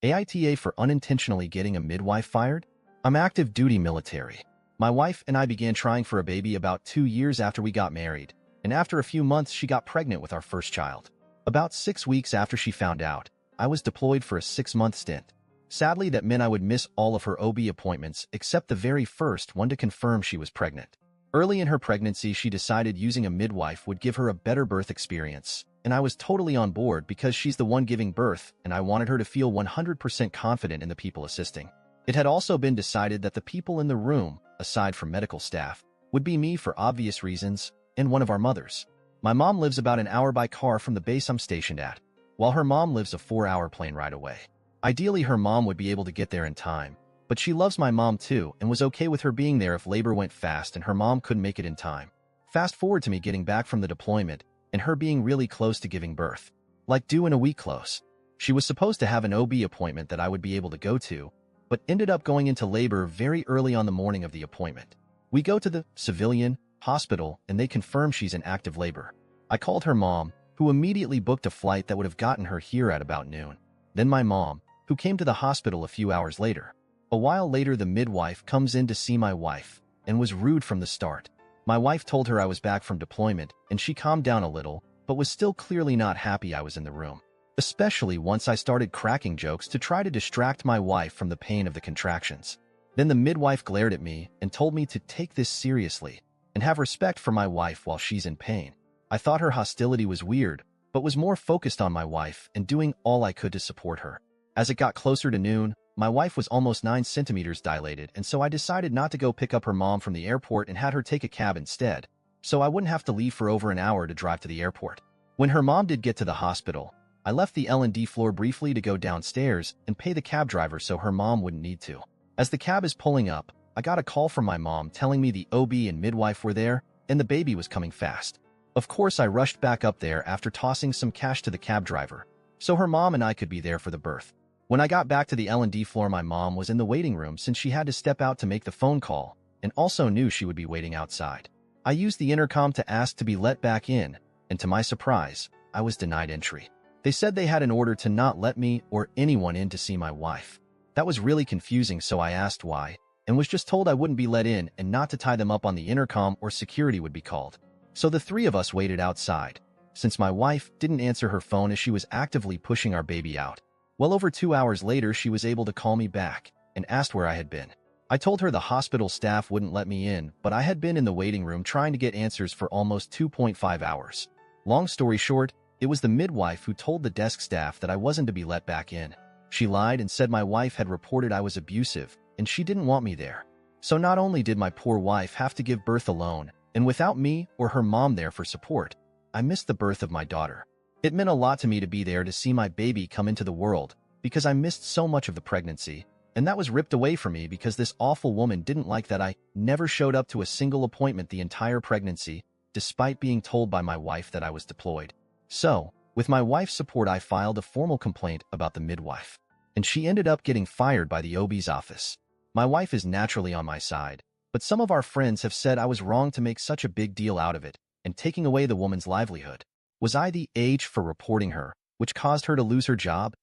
AITA for unintentionally getting a midwife fired? I'm active duty military. My wife and I began trying for a baby about 2 years after we got married, and after a few months she got pregnant with our first child. About 6 weeks after she found out, I was deployed for a 6-month stint. Sadly, that meant I would miss all of her OB appointments except the very first one to confirm she was pregnant. Early in her pregnancy, she decided using a midwife would give her a better birth experience, and I was totally on board because she's the one giving birth and I wanted her to feel 100% confident in the people assisting. It had also been decided that the people in the room, aside from medical staff, would be me for obvious reasons and one of our mothers. My mom lives about an hour by car from the base I'm stationed at, while her mom lives a 4-hour plane ride away. Ideally, her mom would be able to get there in time, but she loves my mom too and was okay with her being there if labor went fast and her mom couldn't make it in time. Fast forward to me getting back from the deployment and her being really close to giving birth. Like due in a week close. She was supposed to have an OB appointment that I would be able to go to, but ended up going into labor very early on the morning of the appointment. We go to the civilian hospital and they confirm she's in active labor. I called her mom, who immediately booked a flight that would have gotten her here at about noon. Then my mom, who came to the hospital a few hours later. A while later, the midwife comes in to see my wife and was rude from the start. My wife told her I was back from deployment and she calmed down a little, but was still clearly not happy I was in the room. Especially once I started cracking jokes to try to distract my wife from the pain of the contractions. Then the midwife glared at me and told me to take this seriously and have respect for my wife while she's in pain. I thought her hostility was weird, but was more focused on my wife and doing all I could to support her. As it got closer to noon, my wife was almost 9 centimeters dilated, and so I decided not to go pick up her mom from the airport and had her take a cab instead, so I wouldn't have to leave for over an hour to drive to the airport. When her mom did get to the hospital, I left the L&D floor briefly to go downstairs and pay the cab driver so her mom wouldn't need to. As the cab is pulling up, I got a call from my mom telling me the OB and midwife were there and the baby was coming fast. Of course, I rushed back up there after tossing some cash to the cab driver, so her mom and I could be there for the birth. When I got back to the L&D floor, my mom was in the waiting room since she had to step out to make the phone call and also knew she would be waiting outside. I used the intercom to ask to be let back in, and to my surprise, I was denied entry. They said they had an order to not let me or anyone in to see my wife. That was really confusing, so I asked why, and was just told I wouldn't be let in and not to tie them up on the intercom or security would be called. So the three of us waited outside, since my wife didn't answer her phone as she was actively pushing our baby out. Well over 2 hours later, she was able to call me back and asked where I had been. I told her the hospital staff wouldn't let me in, but I had been in the waiting room trying to get answers for almost 2.5 hours. Long story short, it was the midwife who told the desk staff that I wasn't to be let back in. She lied and said my wife had reported I was abusive and she didn't want me there. So not only did my poor wife have to give birth alone, and without me or her mom there for support, I missed the birth of my daughter. It meant a lot to me to be there to see my baby come into the world because I missed so much of the pregnancy, and that was ripped away from me because this awful woman didn't like that I never showed up to a single appointment the entire pregnancy, despite being told by my wife that I was deployed. So, with my wife's support, I filed a formal complaint about the midwife, and she ended up getting fired by the OB's office. My wife is naturally on my side, but some of our friends have said I was wrong to make such a big deal out of it and taking away the woman's livelihood. Was I the age for reporting her, which caused her to lose her job?